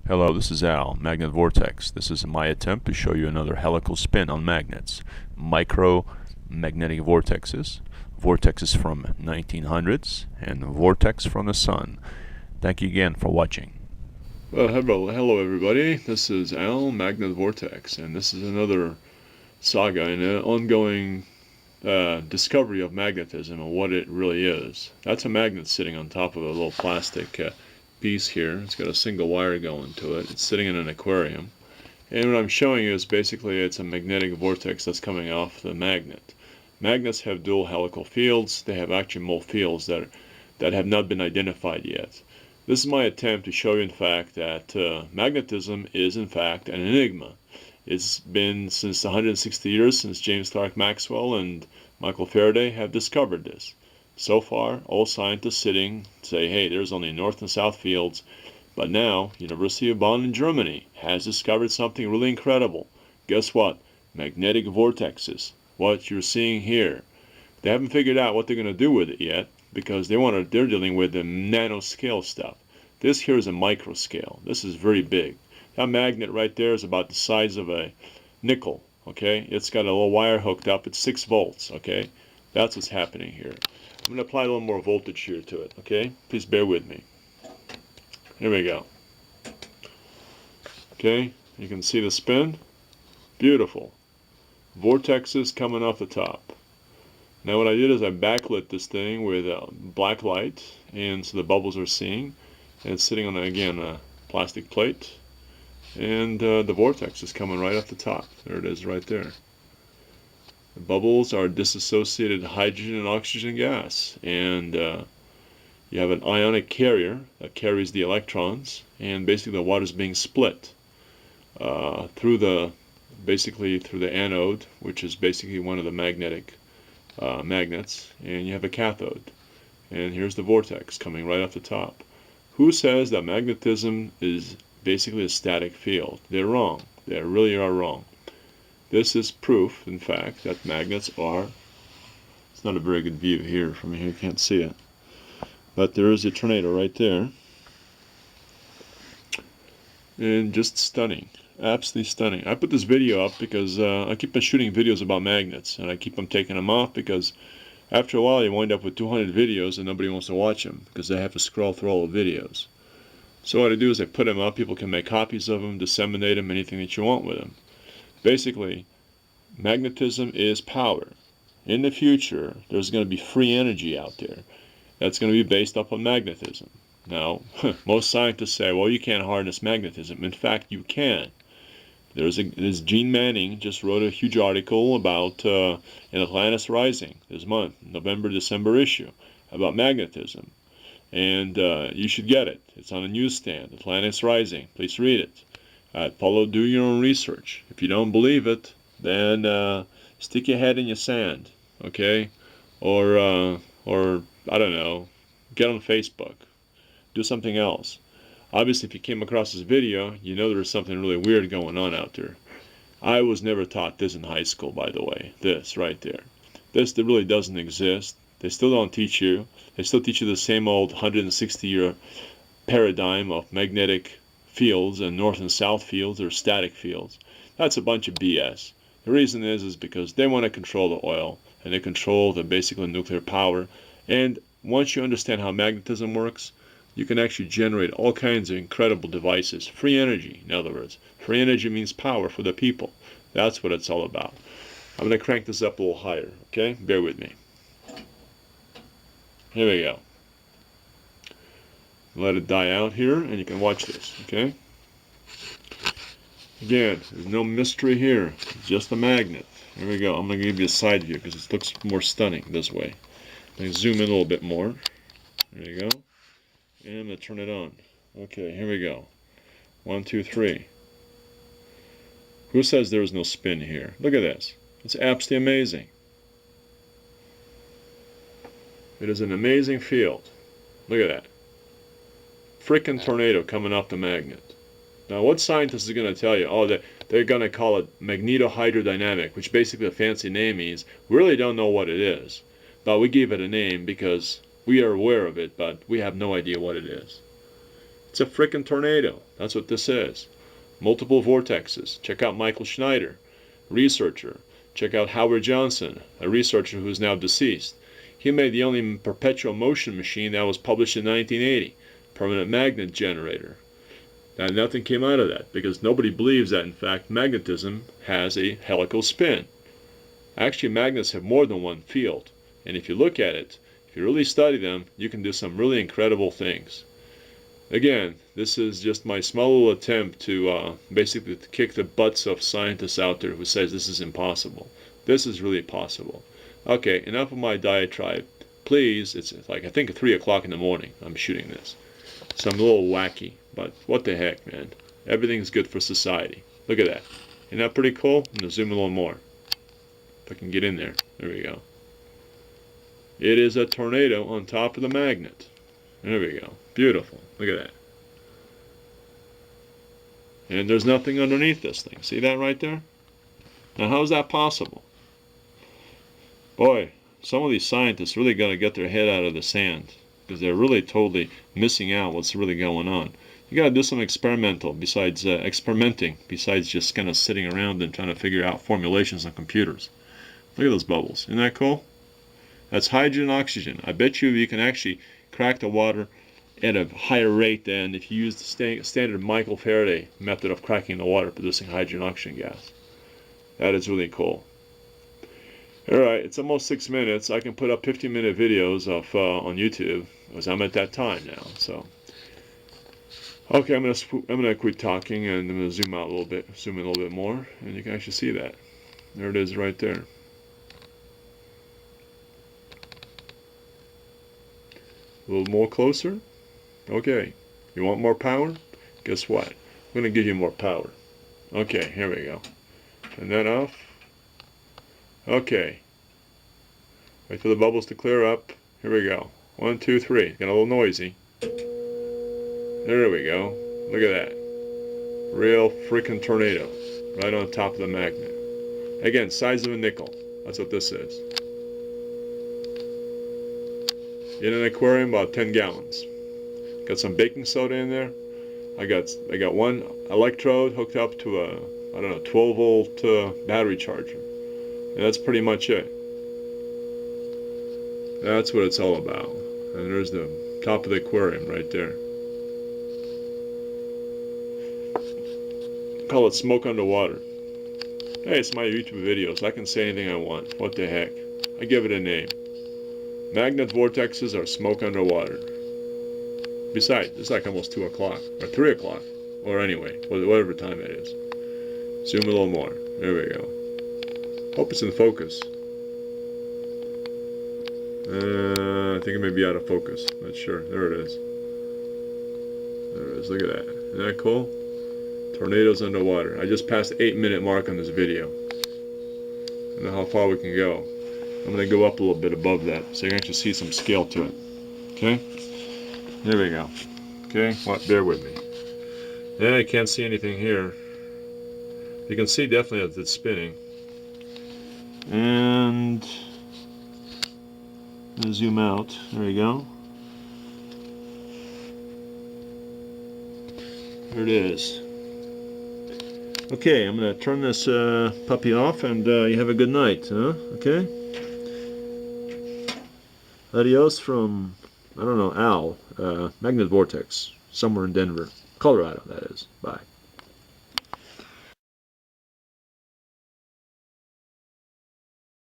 Hello, this is Al, Magnet Vortex. This is my attempt to show you another helical spin on magnets. Micromagnetic vortexes. Vortexes from 1900s and vortex from the sun. Thank you again for watching. Well, hello everybody. This is Al, Magnet Vortex, and this is another saga and an ongoing discovery of magnetism and what it really is. That's a magnet sitting on top of a little plastic piece here. It's got a single wire going to it. It's sitting in an aquarium. And what I'm showing you is basically it's a magnetic vortex that's coming off the magnet. Magnets have dual helical fields. They have actually more fields that have not been identified yet. This is my attempt to show you, in fact, that magnetism is, in fact, an enigma. It's been since 160 years since James Clerk Maxwell and Michael Faraday have discovered this. So far, all scientists sitting say, hey, there's only north and south fields. But now, University of Bonn in Germany has discovered something really incredible. Guess what? Magnetic vortexes. What you're seeing here. They haven't figured out what they're going to do with it yet, because they're dealing with the nanoscale stuff. This here is a micro scale. This is very big. That magnet right there is about the size of a nickel. Okay, it's got a little wire hooked up. It's 6 volts. Okay, that's what's happening here. I'm going to apply a little more voltage here to it. Okay, please bear with me. Here we go. Okay, you can see the spin. Beautiful. Vortexes coming off the top. Now what I did is I backlit this thing with black light, and so the bubbles are seeing, and it's sitting on, again, a plastic plate, and the vortex is coming right off the top. There it is right there. The bubbles are dissociated hydrogen and oxygen gas, and you have an ionic carrier that carries the electrons, and basically the water is being split through the anode, which is basically one of the magnetic magnets, and you have a cathode, and here's the vortex coming right off the top. Who says that magnetism is basically a static field? They're wrong. They really are wrong. This is proof, in fact, that magnets are, it's not a very good view here from here, you can't see it, but there is a tornado right there, and just stunning. Absolutely stunning. I put this video up because I keep on shooting videos about magnets, and I keep on taking them off because after a while you wind up with 200 videos and nobody wants to watch them because they have to scroll through all the videos. So what I do is I put them up. People can make copies of them, disseminate them, anything that you want with them. Basically, magnetism is power. In the future, there's going to be free energy out there that's going to be based upon magnetism. Now, most scientists say, well, you can't harness magnetism. In fact, you can. This Gene Manning just wrote a huge article about in Atlantis Rising this month, November, December issue, about magnetism. And you should get it. It's on a newsstand, Atlantis Rising. Please read it. Do your own research. If you don't believe it, then stick your head in your sand, okay? Or I don't know, get on Facebook. Do something else. Obviously, if you came across this video, you know there's something really weird going on out there. I was never taught this in high school, by the way. This right there. This really doesn't exist. They still don't teach you. They still teach you the same old 160-year paradigm of magnetic fields and north and south fields or static fields. That's a bunch of BS. The reason is because they want to control the oil, and they control the basically nuclear power. And once you understand how magnetism works, you can actually generate all kinds of incredible devices. Free energy, in other words. Free energy means power for the people. That's what it's all about. I'm going to crank this up a little higher, okay? Bear with me. Here we go. Let it die out here, and you can watch this, okay? Again, there's no mystery here. It's just a magnet. Here we go. I'm going to give you a side view because it looks more stunning this way. I'm going to zoom in a little bit more. There you go. And I'm going to turn it on. Okay, here we go. 1, 2, 3. Who says there is no spin here? Look at this. It's absolutely amazing. It is an amazing field. Look at that. Frickin' tornado coming off the magnet. Now, what scientist is going to tell you? Oh, they're going to call it magnetohydrodynamic, which basically a fancy name means we really don't know what it is. But we gave it a name because we are aware of it, but we have no idea what it is. It's a frickin' tornado. That's what this is. Multiple vortexes. Check out Michael Schneider, researcher. Check out Howard Johnson, a researcher who is now deceased. He made the only perpetual motion machine that was published in 1980, permanent magnet generator. Now nothing came out of that because nobody believes that in fact magnetism has a helical spin. Actually, magnets have more than one field, and if you look at it, if you really study them, you can do some really incredible things. Again, this is just my small little attempt to basically kick the butts of scientists out there who says this is impossible. This is really possible. Okay, enough of my diatribe. Please, it's like I think 3 o'clock in the morning I'm shooting this. So I'm a little wacky, but what the heck, man. Everything's good for society. Look at that. Isn't that pretty cool? I'm going to zoom a little more. If I can get in there. There we go. It is a tornado on top of the magnet. There we go. Beautiful. Look at that. And there's nothing underneath this thing. See that right there? Now how is that possible? Boy, some of these scientists really got to get their head out of the sand because they're really totally missing out what's really going on. You got to do some experimenting besides just kind of sitting around and trying to figure out formulations on computers. Look at those bubbles. Isn't that cool? That's hydrogen and oxygen. I bet you can actually crack the water at a higher rate than if you use the standard Michael Faraday method of cracking the water producing hydrogen and oxygen gas. That is really cool. Alright, it's almost 6 minutes. I can put up 15-minute videos of on YouTube because I'm at that time now. So, okay, I'm gonna quit talking and I'm gonna zoom out a little bit, zoom in a little bit more, and you can actually see that. There it is, right there. A little more closer. Okay, you want more power? Guess what? I'm going to give you more power. Okay, here we go. Turn that off. Okay. Wait for the bubbles to clear up. Here we go. 1, 2, 3. Got a little noisy. There we go. Look at that. Real freaking tornado. Right on top of the magnet. Again, size of a nickel. That's what this is. In an aquarium, about 10 gallons. Got some baking soda in there. I got one electrode hooked up to a, I don't know, 12-volt battery charger. And that's pretty much it. That's what it's all about. And there's the top of the aquarium right there. Call it smoke underwater. Hey, it's my YouTube videos. I can say anything I want. What the heck? I give it a name. Magnet vortexes are smoke underwater. Besides, it's like almost 2 o'clock, or 3 o'clock, or anyway, whatever time it is. Zoom a little more. There we go. Hope it's in focus. I think it may be out of focus. Not sure. There it is. There it is. Look at that. Isn't that cool? Tornadoes underwater. I just passed the 8-minute mark on this video. I don't know how far we can go. I'm going to go up a little bit above that so you can actually see some scale to it. Okay? There we go. Okay? What? Bear with me. Yeah, I can't see anything here. You can see definitely that it's spinning. And I'm going to zoom out. There you go. There it is. Okay, I'm going to turn this puppy off and you have a good night. Huh? Okay? Adios from, I don't know, Al, Magnet Vortex, somewhere in Denver, Colorado, that is. Bye.